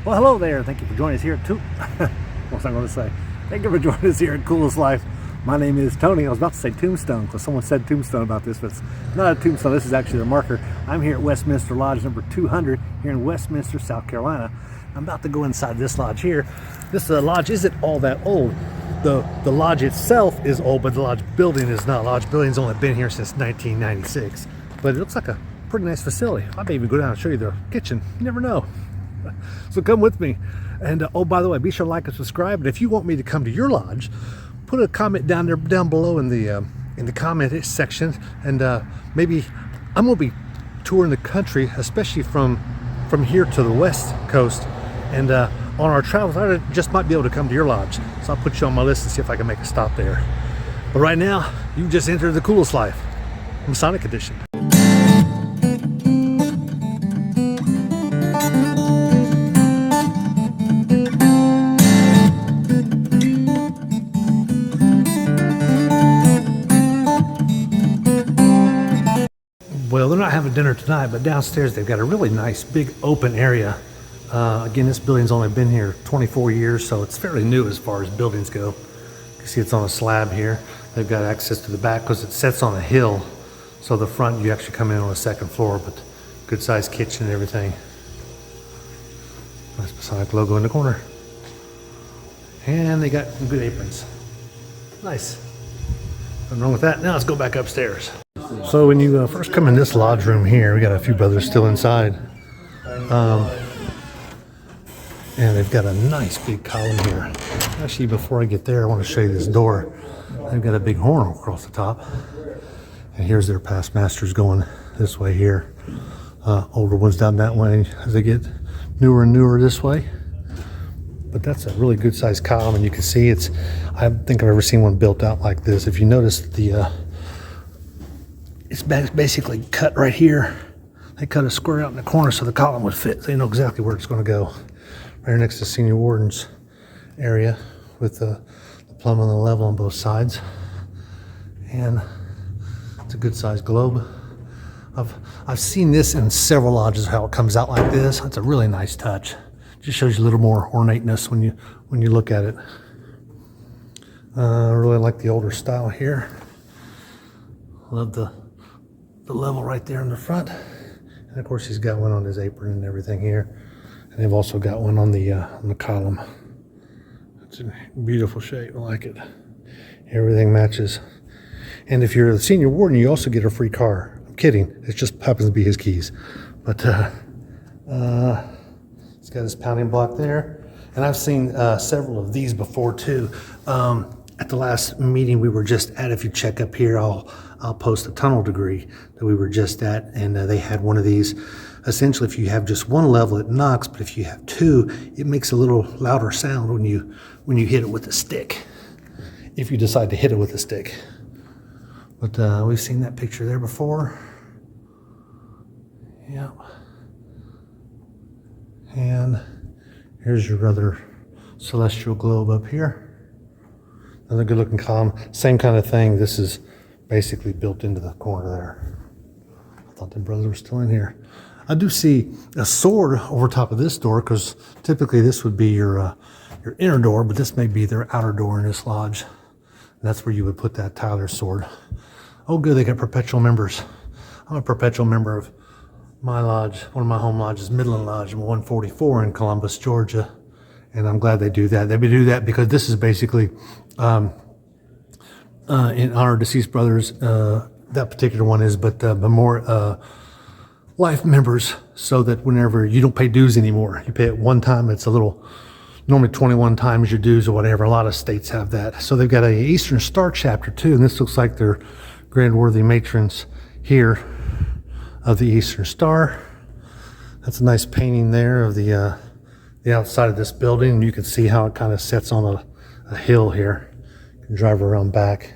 Well, hello there. Thank you for joining us here at what's I going to say? Thank you for joining us here at Coolest Life. My name is Tony. I was about to say Tombstone because someone said Tombstone about this, but it's not a tombstone. This is actually the marker. I'm here at Westminster Lodge number 200 here in Westminster, South Carolina. I'm about to go inside this lodge here. This lodge isn't all that old. The lodge itself is old, but the lodge building is not. Lodge building's only been here since 1996, but it looks like a pretty nice facility. I may even go down and show you the kitchen. You never know. So come with me. And oh, by the way, be sure to like and subscribe. And if you want me to come to your lodge, put a comment down below in the comment section. And maybe I'm gonna be touring the country, especially from here to the west coast. And on our travels, I just might be able to come to your lodge. So I'll put you on my list and see if I can make a stop there. But right now, you just entered the Coolest Life, Masonic edition. Well, they're not having dinner tonight, but downstairs they've got a really nice big open area. Again, this building's only been here 24 years, so it's fairly new as far as buildings go. You can see it's on a slab here. They've got access to the back because it sits on a hill. So the front, you actually come in on the second floor, but good sized kitchen and everything. Nice Masonic logo in the corner. And they got some good aprons. Nice. Nothing wrong with that. Now let's go back upstairs. So when you first come in this lodge room here, we got a few brothers still inside. And they've got a nice big column here. Actually, before I get there, I want to show you this door. They've got a big horn across the top. And here's their past masters going this way here. Older ones down that way as they get newer and newer this way. But that's a really good sized column, and you can see I don't think I've ever seen one built out like this. If you notice it's basically cut right here. They cut a square out in the corner so the column would fit. So you know exactly where it's going to go. Right here next to Senior Warden's area with the plumb on the level on both sides. And it's a good sized globe. I've seen this in several lodges, how it comes out like this. It's a really nice touch. Just shows you a little more ornateness when you look at it. I really like the older style here. Love the level right there in the front. And of course he's got one on his apron and everything here. And they've also got one on the column. It's a beautiful shape, I like it. Everything matches. And if you're the Senior Warden, you also get a free car. I'm kidding, it just happens to be his keys. But he's got his pounding block there. And I've seen several of these before too. At the last meeting we were just at, if you check up here, I'll post a tunnel degree that we were just at, and they had one of these. Essentially, if you have just one level, it knocks, but if you have two, it makes a little louder sound when you hit it with a stick, if you decide to hit it with a stick. But we've seen that picture there before. Yeah. And here's your other celestial globe up here. Another good looking column. Same kind of thing. This is basically built into the corner there. I thought the brothers were still in here. I do see a sword over top of this door, because typically this would be your inner door, but this may be their outer door in this lodge. And that's where you would put that Tyler sword. Oh good, they got perpetual members. I'm a perpetual member of my lodge. One of my home lodges, Midland Lodge, 144 in Columbus, Georgia. And I'm glad they do that. They do that because this is basically in our deceased brothers, that particular one is, but more life members, so that whenever you don't pay dues anymore, you pay it one time. It's a little, normally 21 times your dues or whatever. A lot of states have that. So they've got a Eastern Star chapter too, and this looks like their grand worthy matrons here of the Eastern Star. That's a nice painting there of the outside of this building, and you can see how it kind of sits on a hill here. You can drive around back.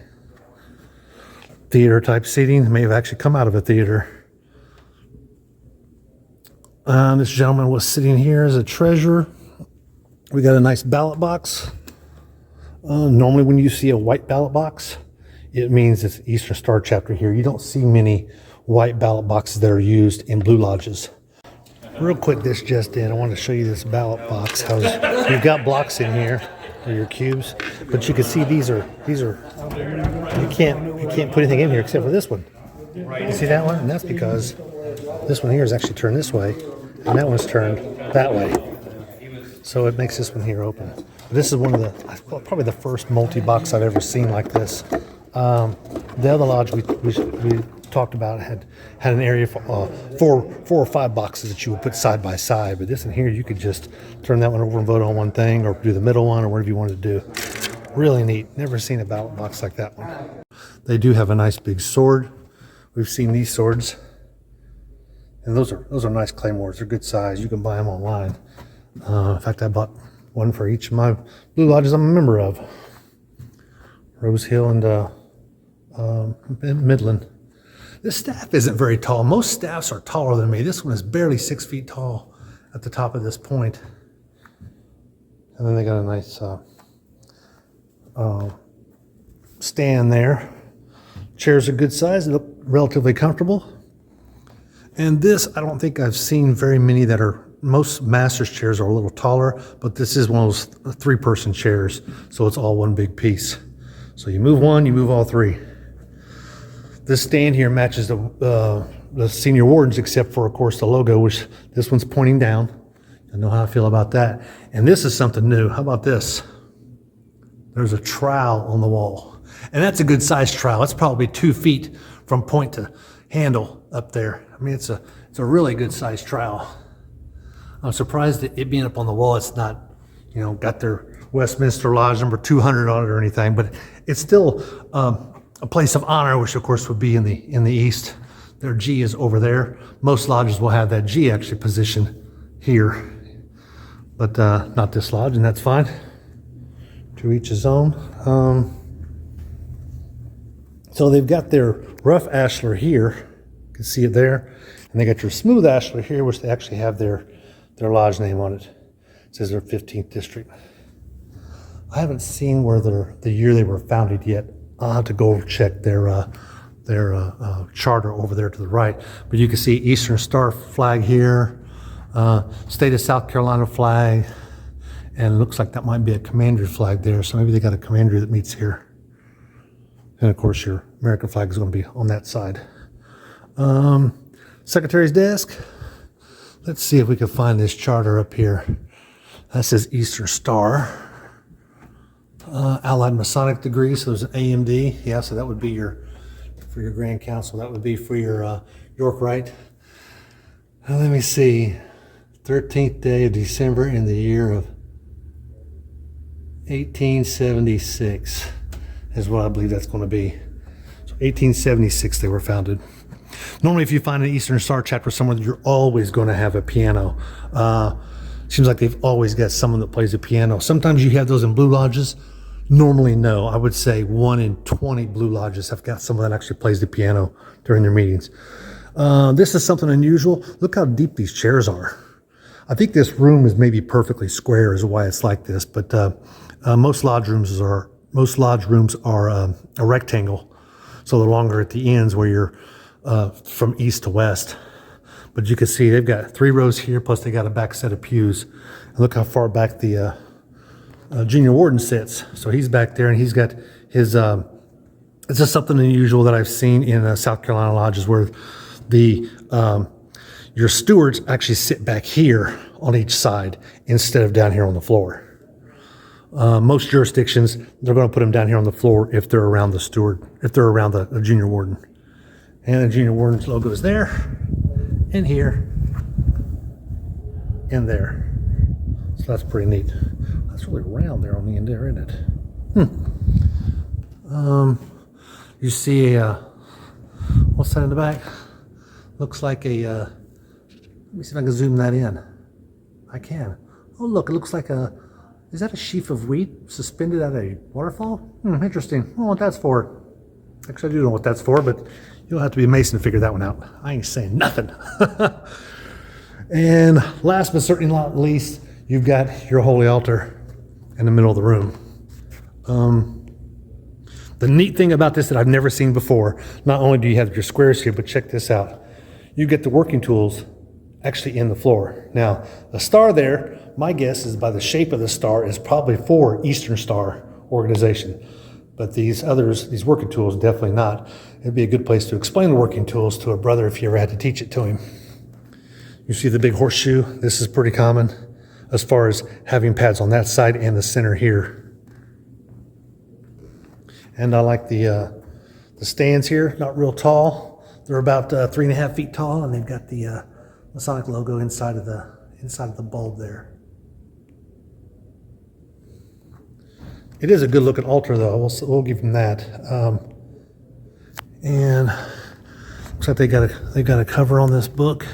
Theater type seating. It may have actually come out of a theater. This gentleman was sitting here as a treasurer. We got a nice ballot box. Normally when you see a white ballot box, it means it's Eastern Star chapter here. You don't see many white ballot boxes that are used in blue lodges. Real quick, this just in. I want to show you this ballot box. How you've got blocks in here, or your cubes, but you can see these are you can't put anything in here except for this one. You see that one? And that's because this one here is actually turned this way, and that one's turned that way. So it makes this one here open. This is one of the probably the first multi-box I've ever seen like this. The other lodge we talked about had an area for four or five boxes that you would put side by side, but this in here you could just turn that one over and vote on one thing, or do the middle one, or whatever you wanted to do. Really neat. Never seen a ballot box like that one. They do have a nice big sword. We've seen these swords, and those are nice claymores. They're good size. You can buy them online. In fact, I bought one for each of my blue lodges I'm a member of. Rose Hill and Midland. This staff isn't very tall. Most staffs are taller than me. This one is barely 6 feet tall at the top of this point. And then they got a nice stand there. Chairs are good size. They look relatively comfortable. And this, I don't think I've seen very many that are, most master's chairs are a little taller, but this is one of those 3-person chairs, so it's all one big piece. So you move one, you move all 3. This stand here matches the senior wardens, except for, of course, the logo, which this one's pointing down. I know how I feel about that. And this is something new. How about this? There's a trowel on the wall. And that's a good size trowel. It's probably 2 feet from point to handle up there. I mean, it's a really good size trowel. I'm surprised that it being up on the wall, it's not, got their Westminster Lodge number 200 on it or anything, but it's still a place of honor, which of course would be in the east. Their G is over there. Most lodges will have that G actually positioned here, but not this lodge, and that's fine. To each his own. So they've got their rough ashlar here. You can see it there. And they got your smooth ashlar here, which they actually have their lodge name on it. It says their 15th district. I haven't seen where the year they were founded yet. I'll have to go check their charter over there to the right. But you can see Eastern Star flag here, state of South Carolina flag, and it looks like that might be a commander's flag there. So maybe they got a commander that meets here. And of course your American flag is going to be on that side. Secretary's desk. Let's see if we can find this charter up here. That says Eastern Star. Allied Masonic degree, so there's an AMD. Yeah, so that would be for your Grand Council. That would be for your York Rite. Let me see. 13th day of December in the year of 1876 is what I believe that's going to be. So 1876 they were founded. Normally if you find an Eastern Star chapter somewhere, you're always going to have a piano. Seems like they've always got someone that plays a piano. Sometimes you have those in blue lodges. Normally, no. I would say 1 in 20 blue lodges have got someone that actually plays the piano during their meetings. This is something unusual. Look how deep these chairs are. I think this room is maybe perfectly square is why it's like this, but most lodge rooms are a rectangle, so they're longer at the ends where you're from east to west. But you can see they've got 3 rows here, plus they got a back set of pews. And look how far back the junior warden sits. So he's back there, and he's got his. It's just something unusual that I've seen in South Carolina lodges where your stewards actually sit back here on each side instead of down here on the floor. Most jurisdictions, they're going to put them down here on the floor if they're around the steward, if they're around the junior warden. And the junior warden's logo is there, and here, and there. So that's pretty neat. That's really round there on the end there, isn't it? You see what's that in the back? Looks like let me see if I can zoom that in. I can. Oh look, it looks like is that a sheaf of wheat suspended at a waterfall? Interesting. I don't know what that's for. Actually, I do know what that's for, but you'll have to be a Mason to figure that one out. I ain't saying nothing. And last but certainly not least, you've got your holy altar in the middle of the room. The neat thing about this that I've never seen before, not only do you have your squares here, but check this out. You get the working tools actually in the floor. Now, the star there, my guess is by the shape of the star, is probably for Eastern Star organization. But these others, these working tools, definitely not. It'd be a good place to explain the working tools to a brother if you ever had to teach it to him. You see the big horseshoe? This is pretty common as far as having pads on that side and the center here. And I like the stands here, not real tall. They're about 3.5 feet tall, and they've got the Masonic logo inside of the bulb there. It is a good looking altar, though. We'll give them that. And looks like they got a cover on this book.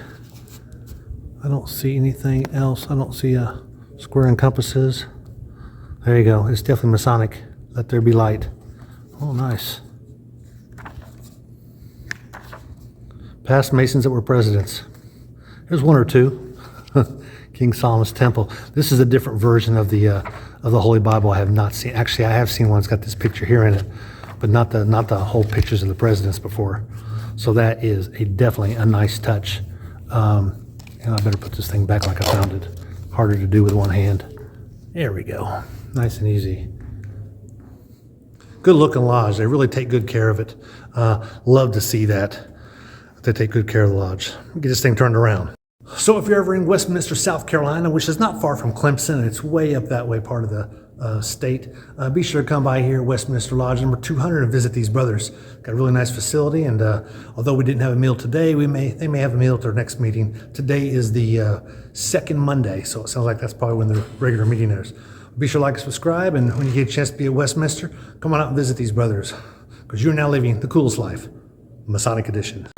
I don't see anything else. I don't see a square and compasses. There you go. It's definitely Masonic. Let there be light. Oh, nice. Past Masons that were presidents. There's one or two. King Solomon's Temple. This is a different version of the Holy Bible I have not seen. Actually, I have seen one that's got this picture here in it, but not the whole pictures of the presidents before. So that is definitely a nice touch. And I better put this thing back like I found it. Harder to do with one hand. There we go. Nice and easy. Good looking lodge. They really take good care of it. Love to see that. They take good care of the lodge. Get this thing turned around. So if you're ever in Westminster, South Carolina, which is not far from Clemson, it's way up that way part of the state, be sure to come by here, Westminster Lodge number 200, and visit these brothers. Got a really nice facility, and although we didn't have a meal today, they may have a meal at their next meeting. Today is the second Monday, so it sounds like that's probably when the regular meeting is. Be sure to like and subscribe, and when you get a chance to be at Westminster, come on out and visit these brothers, because you're now living the coolest life, Masonic edition.